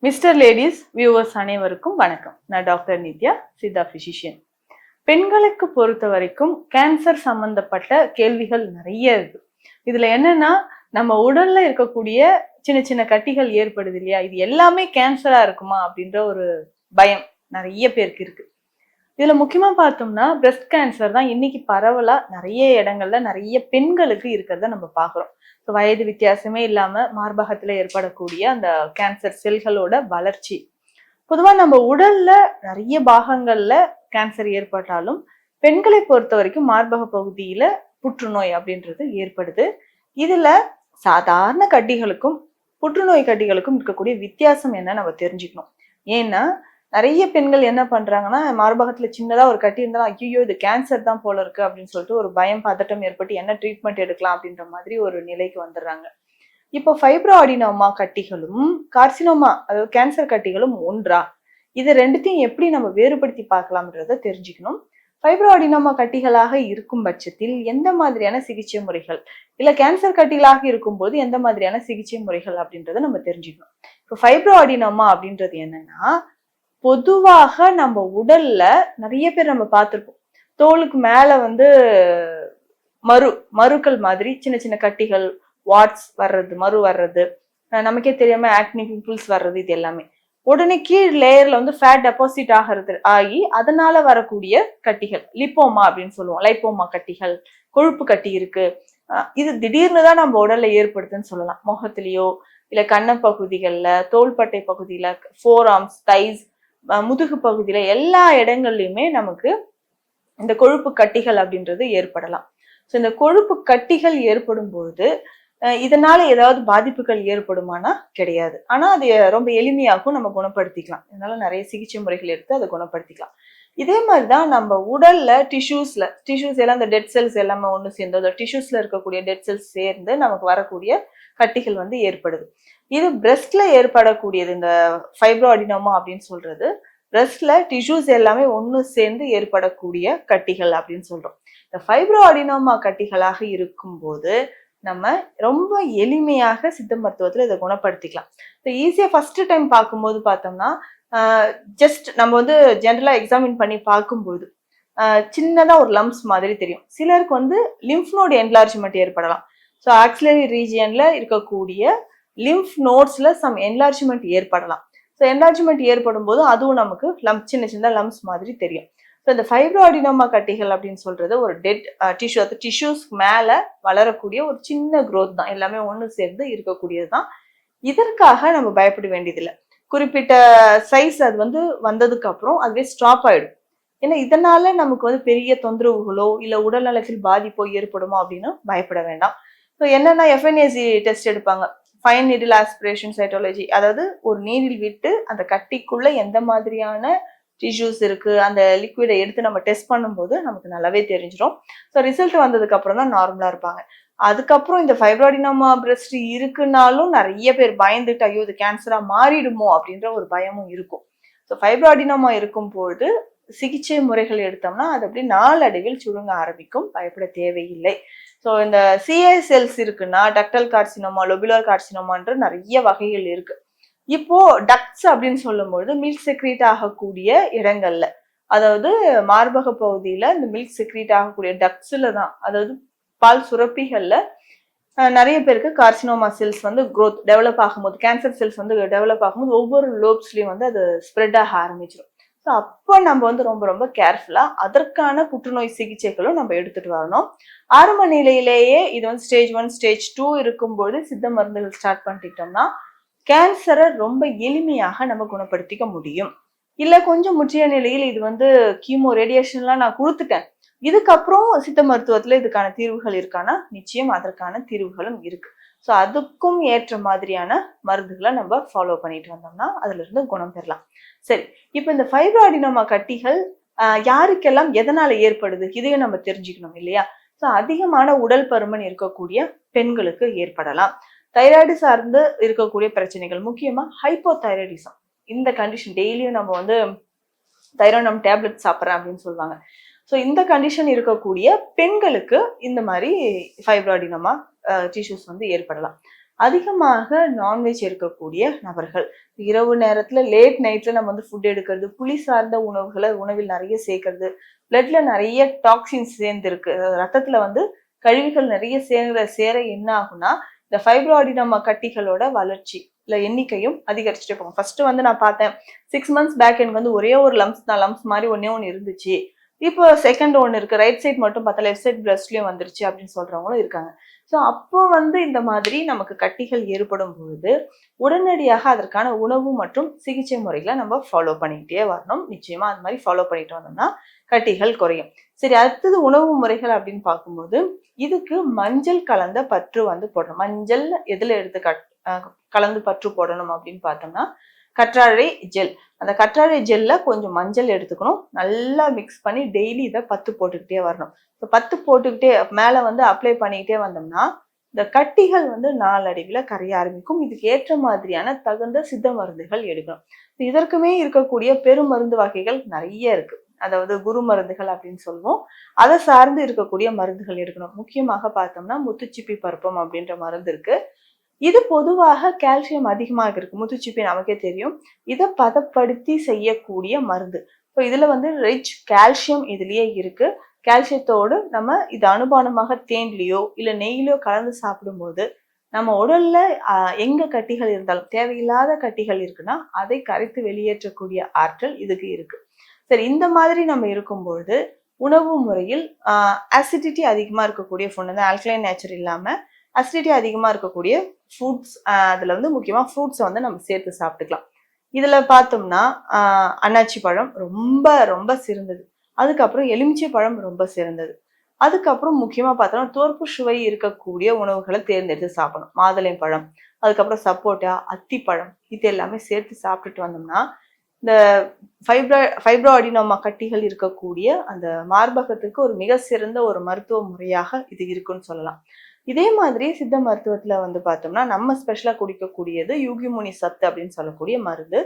Mister ladies viewers அனைவருக்கும் வணக்கம். நான் டாக்டர் நித்யா, சித்தா பிசிஷியன். பெண்களுக்கு பொறுத்த வரைக்கும் கேன்சர் சம்பந்தப்பட்ட கேள்விகள் நிறைய இருக்கு. இதுல என்னன்னா, நம்ம உடல்ல இருக்கக்கூடிய சின்ன சின்ன கட்டிகள் ஏற்படுது இல்லையா, இது எல்லாமே கேன்சரா இருக்குமா அப்படின்ற ஒரு பயம் நிறைய பேருக்கு இருக்கு. இதுல முக்கியமா பார்த்தோம்னா பிரஸ்ட் கேன்சர் தான் இன்னைக்கு பரவலா நிறைய இடங்கள்ல நிறைய பெண்களுக்கு இருக்கிறத நம்ம பாக்குறோம். வயது வித்தியாசமே இல்லாம மார்பகத்துல ஏற்படக்கூடிய அந்த கேன்சர் செல்களோட வளர்ச்சி. பொதுவா நம்ம உடல்ல நிறைய பாகங்கள்ல கேன்சர் ஏற்பட்டாலும் பெண்களை பொறுத்த வரைக்கும் மார்பக பகுதியில புற்றுநோய் அப்படின்றது ஏற்படுது. இதுல சாதாரண கட்டிகளுக்கும் புற்றுநோய் கட்டிகளுக்கும் இருக்கக்கூடிய வித்தியாசம் என்ன நம்ம தெரிஞ்சுக்கணும். ஏன்னா நிறைய பெண்கள் என்ன பண்றாங்கன்னா, மார்பகத்துல சின்னதா ஒரு கட்டி இருந்தாலும் ஐயோ இது கேன்சர் தான் போல இருக்கு அப்படின்னு சொல்லிட்டு ஒரு பயம் பதட்டம் ஏற்பட்டு என்ன ட்ரீட்மெண்ட் எடுக்கலாம் அப்படின்ற மாதிரி ஒரு நிலைக்கு வந்துடுறாங்க. இப்போ ஃபைப்ரோ அடினோமா கட்டிகளும் கார்சினோமா அதாவது கேன்சர் கட்டிகளும் ஒன்றா? இது ரெண்டுத்தையும் எப்படி நம்ம வேறுபடுத்தி பார்க்கலாம்ன்றத தெரிஞ்சுக்கணும். ஃபைப்ரோ அடினோமா கட்டிகளாக இருக்கும் பட்சத்தில் எந்த மாதிரியான சிகிச்சை முறைகள், இல்ல கேன்சர் கட்டிகளாக இருக்கும்போது எந்த மாதிரியான சிகிச்சை முறைகள் அப்படின்றத நம்ம தெரிஞ்சுக்கணும். இப்போ ஃபைப்ரோ அடினோமா அப்படின்றது என்னன்னா, பொதுவாக நம்ம உடல்ல நிறைய பேர் நம்ம பார்த்திருப்போம். தோலுக்கு மேல வந்து மருக்கள் மாதிரி சின்ன சின்ன கட்டிகள், வாட்ஸ் வர்றது, மரு வர்றது, நமக்கே தெரியாம ஆக்னி பிம்பிள்ஸ் வர்றது, இது எல்லாமே உடனே கீழ் லேயர்ல வந்து ஃபேட் டெபாசிட் ஆகி அதனால வரக்கூடிய கட்டிகள் லிப்போமா அப்படின்னு சொல்லுவோம். லைப்போமா கட்டிகள், கொழுப்பு கட்டி இருக்கு. இது திடீர்னு தான் நம்ம உடல்ல ஏற்படுதுன்னு சொல்லலாம். முகத்திலேயோ இல்ல கண்ண பகுதிகள்ல, தோள்பட்டை பகுதியில, ஃபோர் ஆர்ம்ஸ், தைஸ், முதுகு பகுதியில எல்லா இடங்கள்லயுமே நமக்கு இந்த கொழுப்பு கட்டிகள் அப்படின்றது ஏற்படலாம். ஸோ இந்த கொழுப்பு கட்டிகள் ஏற்படும் பொழுது இதனால ஏதாவது பாதிப்புகள் ஏற்படுமானா கிடையாது. ஆனா அது ரொம்ப எளிமையாகவும் நம்ம குணப்படுத்திக்கலாம். இதனால நிறைய சிகிச்சை முறைகள் எடுத்து அதை குணப்படுத்திக்கலாம். இதே மாதிரிதான் நம்ம உடல்ல டிஷ்யூஸ் எல்லாம் இந்த டெட் செல்ஸ் எல்லாமே ஒண்ணு சேர்ந்து அந்த டிஷ்யூஸ்ல இருக்கக்கூடிய டெட் செல்ஸ் சேர்ந்து நமக்கு வரக்கூடிய கட்டிகள் வந்து ஏற்படுது. இது பிரெஸ்ட்ல ஏற்படக்கூடியது. இந்த ஃபைப்ரோ அடினோமா அப்படின்னு சொல்றது பிரெஸ்ட்ல டிஷ்யூஸ் எல்லாமே ஒண்ணு சேர்ந்து ஏற்படக்கூடிய கட்டிகள் அப்படின்னு சொல்றோம். இந்த ஃபைப்ரோ அடினோமா கட்டிகளாக இருக்கும்போது நம்ம ரொம்ப எளிமையாக சித்த மருத்துவத்துல இதை குணப்படுத்திக்கலாம். ஈஸியா ஃபர்ஸ்ட் டைம் பார்க்கும்போது பார்த்தோம்னா ஜஸ்ட் நம்ம வந்து ஜென்ரலா எக்ஸாமின் பண்ணி பார்க்கும்போது சின்னதா ஒரு லம்ப்ஸ் மாதிரி தெரியும். சிலருக்கு வந்து லிம்ஃப் நோட் என்லார்ஜ்மெண்ட் ஏற்படலாம். ஸோ ஆக்சிலரி ரீஜியன்ல இருக்கக்கூடிய லிம்ஃப் நோட்ஸ்ல சம் என்லார்ஜ்மெண்ட் ஏற்படலாம். ஸோ என்லார்ஜ்மெண்ட் ஏற்படும் போது அதுவும் நமக்கு சின்ன சின்ன லம்ப்ஸ் மாதிரி தெரியும். ஸோ இந்த ஃபைப்ரோ அடினோமா கட்டிகள் அப்படின்னு சொல்றது ஒரு டெட் டிஷ்யூ, அது டிஷ்யூஸ் மேல வளரக்கூடிய ஒரு சின்ன growth தான். எல்லாமே ஒன்று சேர்ந்து இருக்கக்கூடியது தான். இதற்காக நம்ம பயப்பட வேண்டியதில்லை. குறிப்பிட்ட சைஸ் அது வந்து வந்ததுக்கு அப்புறம் அதுவே ஸ்டாப் ஆயிடும். ஏன்னா இதனால நமக்கு வந்து பெரிய தொந்தரவுகளோ இல்ல உடல் நலத்தில் பாதிப்போ ஏற்படுமோ அப்படின்னு பயப்பட வேண்டாம். ஸோ என்னன்னா எஃப்என்ஏசி டெஸ்ட் எடுப்பாங்க, ஃபைன் நீடில் ஆஸ்பிரேஷன் சைட்டாலஜி, அதாவது ஒரு நீடில் விட்டு அந்த கட்டிக்குள்ள எந்த மாதிரியான டிஷ்யூஸ் இருக்கு அந்த லிக்விடை எடுத்து நம்ம டெஸ்ட் பண்ணும்போது நமக்கு நல்லாவே தெரிஞ்சிடும். ஸோ ரிசல்ட் வந்ததுக்கு அப்புறம் தான் நார்மலா இருப்பாங்க. அதுக்கப்புறம் இந்த ஃபைப்ரோ அடினோமா பிரெஸ்ட் இருக்குனாலும் நிறைய பேர் பயந்துட்டு ஐயோ இது கேன்சரா மாறிடுமோ அப்படின்ற ஒரு பயமும் இருக்கும். ஸோ ஃபைப்ரோ அடினோமா இருக்கும்போது சிகிச்சை முறைகள் எடுத்தோம்னா அது அப்படி நாளடைவில் சுருங்க ஆரம்பிக்கும். பயப்பட தேவையில்லை. ஸோ இந்த சிஏ செல்ஸ் இருக்குன்னா டக்டல் கார்சினோமா, லோபுலர் கார்சினோமான்ற நிறைய வகைகள் இருக்கு. இப்போ டக்ட்ஸ் அப்படின்னு சொல்லும்போது மில்க் செக்ரீட் ஆகக்கூடிய இடங்கள்ல, அதாவது மார்பக பகுதியில இந்த மில்க் செக்ரீட் ஆகக்கூடிய டக்ட்ஸ்ல தான், அதாவது பால் சுரப்பிகள்ல நிறைய பேருக்கு கார்சினோமா செல்ஸ் வந்து growth டெவலப் ஆகும்போது, கேன்சர் செல்ஸ் வந்து டெவலப் ஆகும்போது ஒவ்வொரு லோப்ஸ்லயும் வந்து அது ஸ்ப்ரெட் ஆக ஆரம்பிச்சிடும். ஸோ அப்போ நம்ம வந்து ரொம்ப ரொம்ப கேர்ஃபுல்லா அதற்கான புற்றுநோய் சிகிச்சைகளும் நம்ம எடுத்துட்டு வரணும். ஆரம்ப நிலையிலேயே இது வந்து ஸ்டேஜ் 1 ஸ்டேஜ் 2 இருக்கும்போது சித்த மருந்துகள் ஸ்டார்ட் பண்ணிட்டோம்னா கேன்சரை ரொம்ப எளிமையாக நம்ம குணப்படுத்திக்க முடியும். இல்ல கொஞ்சம் முற்றிய நிலையில் இது வந்து கீமோ ரேடியேஷன்லாம் நான் கொடுத்துட்டேன், இதுக்கப்புறம் சித்த மருத்துவத்துல இதுக்கான தீர்வுகள் இருக்கானா நிச்சயம் அதற்கான தீர்வுகளும் இருக்கு. ஸோ அதுக்கும் ஏற்ற மாதிரியான மருந்துகளை நம்ம ஃபாலோ பண்ணிட்டு வந்தோம்னா அதுல இருந்து குணம் பெறலாம். சரி, இப்போ இந்த ஃபைப்ரோ அடினோமா கட்டிகள் யாருக்கெல்லாம் எதனால ஏற்படுது இதையும் நம்ம தெரிஞ்சுக்கணும் இல்லையா? ஸோ அதிகமான உடல் பருமன் இருக்கக்கூடிய பெண்களுக்கு ஏற்படலாம். தைராய்டு சார்ந்து இருக்கக்கூடிய பிரச்சனைகள், முக்கியமா ஹைப்போதைராய்டிசம், இந்த கண்டிஷன் டெய்லியும் நம்ம வந்து தைராய்டு டேப்லெட் சாப்பிட்றேன் அப்படின்னு சொல்லுவாங்க. ஸோ இந்த கண்டிஷன் இருக்கக்கூடிய பெண்களுக்கு இந்த மாதிரி ஃபைப்ரோ அடினோமா டிஷ்யூஸ் வந்து ஏற்படலாம். அதிகமாக நான்வெஜ் இருக்கக்கூடிய நபர்கள், இரவு நேரத்துல லேட் நைட்ல நம்ம வந்து ஃபுட் எடுக்கிறது, புளி சார்ந்த உணவுகளை உணவில் நிறைய சேர்க்கறது, பிளட்ல நிறைய டாக்ஸின்ஸ் சேர்ந்து இருக்கு, ரத்தத்துல வந்து கழிவுகள் நிறைய சேர என்ன ஆகும்னா இந்த ஃபைப்ரோஅடினோமா கட்டிகளோட வளர்ச்சி இல்ல எண்ணிக்கையும் அதிகரிச்சுட்டே போகும். ஃபர்ஸ்ட் வந்து நான் பார்த்தேன் 6 months பேக் எனக்கு வந்து ஒரே ஒரு லம்ஸ் மாதிரி ஒண்ணு இருந்துச்சு. இப்போ செகண்ட் ஒன்று இருக்கு, ரைட் சைட் மட்டும் பார்த்தா லெஃப்ட் சைட் பிரஸ்ட்லயும் வந்துருச்சு அப்படின்னு சொல்றவங்களும் இருக்காங்க. ஸோ அப்போ வந்து இந்த மாதிரி நமக்கு கட்டிகள் ஏற்படும் பொழுது உடனடியாக அதற்கான உணவு மற்றும் சிகிச்சை முறைகளை நம்ம ஃபாலோ பண்ணிக்கிட்டே வரணும். நிச்சயமா அது மாதிரி ஃபாலோ பண்ணிட்டு வந்தோம்னா கட்டிகள் குறையும். சரி, அடுத்தது உணவு முறைகள் அப்படின்னு பார்க்கும்போது இதுக்கு மஞ்சள் கலந்த பற்று வந்து போடணும். மஞ்சள் எதுல எடுத்து கலந்து பற்று போடணும் அப்படின்னு பார்த்தோம்னா கற்றாழை ஜெல். அந்த கற்றாழை ஜெல்ல கொஞ்சம் மஞ்சள் எடுத்துக்கணும், நல்லா மிக்ஸ் பண்ணி டெய்லி இதை பத்து போட்டுக்கிட்டே வரணும். இப்போ பத்து போட்டுக்கிட்டே மேல வந்து அப்ளை பண்ணிக்கிட்டே வந்தோம்னா இந்த கட்டிகள் வந்து நாளடைவில் கரைய ஆரம்பிக்கும். இதுக்கு ஏற்ற மாதிரியான தகுந்த சித்த மருந்துகள் எடுக்கணும். இதற்குமே இருக்கக்கூடிய பெரும் மருந்து வகைகள் நிறைய இருக்கு. அதாவது குரு மருந்துகள் அப்படின்னு சொல்லுவோம். அதை சார்ந்து இருக்கக்கூடிய மருந்துகள் எடுக்கணும். முக்கியமாக பார்த்தோம்னா முத்துச்சிப்பி பருப்பம் அப்படின்ற மருந்து இருக்கு. இது பொதுவாக கால்சியம் அதிகமாக இருக்கு. முத்துச்சிப்பி நமக்கே தெரியும். இதை பதப்படுத்தி செய்யக்கூடிய மருந்து. இப்போ இதுல வந்து ரிச் கால்சியம் இதுலயே இருக்கு. கால்சியத்தோடு நம்ம இது அனுபானமாக தேன்லையோ இல்ல நெய்யிலோ கலந்து சாப்பிடும்போது நம்ம உடல்ல எங்க கட்டிகள் இருந்தாலும் தேவையில்லாத கட்டிகள் இருக்குன்னா அதை கரைத்து வெளியேற்றக்கூடிய ஆற்றல் இதுக்கு இருக்கு. சரி, இந்த மாதிரி நம்ம இருக்கும்பொழுது உணவு முறையில் அசிடிட்டி அதிகமா இருக்கக்கூடிய ஃபுட் வந்து ஆல்கலைன் நேச்சர் இல்லாம அசிடிட்டி அதிகமா இருக்கக்கூடிய ஃப்ரூட்ஸ், அதுல வந்து முக்கியமா ஃப்ரூட்ஸை வந்து நம்ம சேர்த்து சாப்பிட்டுக்கலாம். இதுல பார்த்தோம்னா அன்னாச்சி பழம் ரொம்ப ரொம்ப சிறந்தது. அதுக்கப்புறம் எலுமிச்சை பழம் ரொம்ப சிறந்தது. அதுக்கப்புறம் முக்கியமா பார்த்தோம்னா தோற்பு சுவை இருக்கக்கூடிய உணவுகளை தேர்ந்தெடுத்து சாப்பிடணும். மாதுளை பழம், அதுக்கப்புறம் சப்போட்டா, அத்திப்பழம், இது எல்லாமே சேர்த்து சாப்பிட்டுட்டு வந்தோம்னா இந்த ஃபைப்ரோ அடினோமா கட்டிகள் இருக்கக்கூடிய அந்த மார்பகத்துக்கு ஒரு மிக சிறந்த ஒரு மருத்துவ முறையாக இது இருக்குன்னு சொல்லலாம். இதே மாதிரி சித்த மருத்துவத்துல வந்து பார்த்தோம்னா நம்ம ஸ்பெஷலா குடிக்கக்கூடியது யூகிமுனி சத்து அப்படின்னு சொல்லக்கூடிய மருந்து.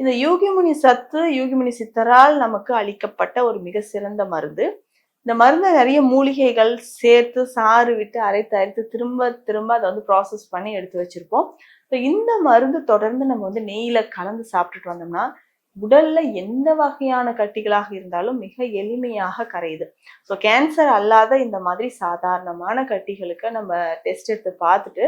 இந்த யூகிமுனி சத்து யூகிமுனி சித்தரால் நமக்கு அளிக்கப்பட்ட ஒரு மிக சிறந்த மருந்து. இந்த மருந்தை நிறைய மூலிகைகள் சேர்த்து சாறு விட்டு அரைத்து திரும்ப திரும்ப அதை வந்து ப்ராசஸ் பண்ணி எடுத்து வச்சிருப்போம். இந்த மருந்து தொடர்ந்து நம்ம வந்து நெய்யில கலந்து சாப்பிட்டுட்டு வந்தோம்னா உடல்ல எந்த வகையான கட்டிகளாக இருந்தாலும் மிக எளிமையாக கரையுது. ஸோ கேன்சர் அல்லாத இந்த மாதிரி சாதாரணமான கட்டிகளுக்கு நம்ம டெஸ்ட் எடுத்து பார்த்துட்டு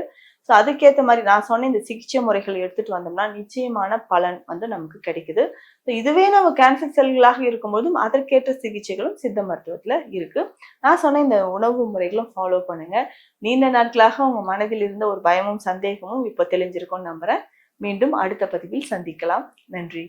ஸோ அதுக்கேற்ற மாதிரி நான் சொன்ன இந்த சிகிச்சை முறைகள் எடுத்துட்டு வந்தோம்னா நிச்சயமான பலன் வந்து நமக்கு கிடைக்குது. ஸோ இதுவே நம்ம கேன்சர் செல்களாக இருக்கும்போதும் அதற்கேற்ற சிகிச்சைகளும் சித்த மருத்துவத்துல இருக்கு. நான் சொன்ன இந்த உணவு முறைகளும் ஃபாலோ பண்ணுங்க. நீண்ட நாட்களாக உங்க மனதில் இருந்த ஒரு பயமும் சந்தேகமும் இப்போ தெளிஞ்சிருக்கும்னு நம்புறேன். மீண்டும் அடுத்த பதிவில் சந்திக்கலாம். நன்றி.